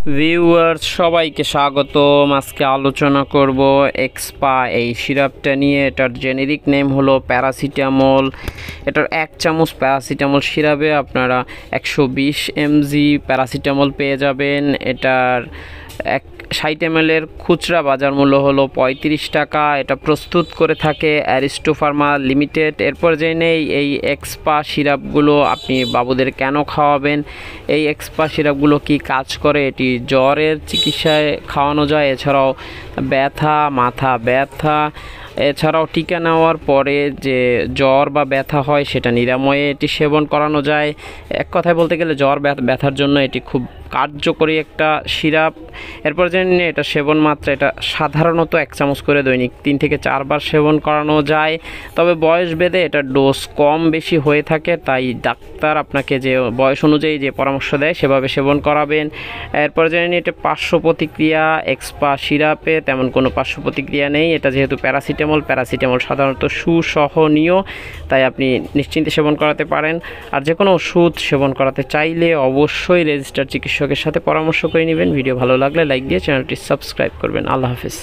Viewers সবাইকে স্বাগতম। আজকে আলোচনা করব এক্সপা এই সিরাপটা নিয়ে। এটার জেনেরিক নেম হলো প্যারাসিটামল। এটার 1 চামচ প্যারাসিটামল সিরাপে আপনারা 120 mg প্যারাসিটামল পেয়ে যাবেন। এটার 60 ml এর খুচরা বাজার মূল্য হলো 35 টাকা। এটা প্রস্তুত করে থাকে অ্যারিস্টো ফার্মা লিমিটেড। এরপর জেনে এই এক্সপা সিরাপগুলো আপনি বাবুদের কেন খাওয়াবেন, এই এক্সপা সিরাপগুলো কি কাজ করে, এটি জ্বরের চিকিৎসায় খাওয়ানো যায়, এছাড়াও ব্যথা, মাথা ব্যথা, এছাড়াও টিকা নেওয়ার পরে যে জ্বর বা ব্যথা হয় সেটা নিরাময়ে এটি সেবন করানো যায়। এক কথায় বলতে গেলে জ্বর ব্যথার জন্য এটি খুব কার্যকরী একটা সিরাপ। এরপর জেনে এটা সেবন মাত্রা, এটা সাধারণত 1 চামচ করে দৈনিক 3 থেকে 4 বার সেবন করানো যায়। তবে বয়স ভেদে এটা ডোজ কম বেশি হয়ে থাকে, তাই ডাক্তার আপনাকে যে বয়স অনুযায়ী যে পরামর্শ দেয় সেভাবে সেবন করাবেন। এরপর জেনে এটা পার্শ্ব প্রতিক্রিয়া এক্সপা সিরাপে তেমন কোনো পার্শ্ব প্রতিক্রিয়া নেই। এটা যেহেতু প্যারাসিটামল সাধারণত সুসহনীয়, তাই আপনি নিশ্চিন্তে সেবন করাতে পারেন। আর যে কোনো ওষুধ সেবন করাতে চাইলে অবশ্যই রেজিস্টার্ড চিকিৎসকের সাথে পরামর্শ করে নেবেন। ভিডিও ভালো লাগলে লাইক দিয়ে চ্যানেলটি সাবস্ক্রাইব করবেন। আল্লাহ হাফেজ।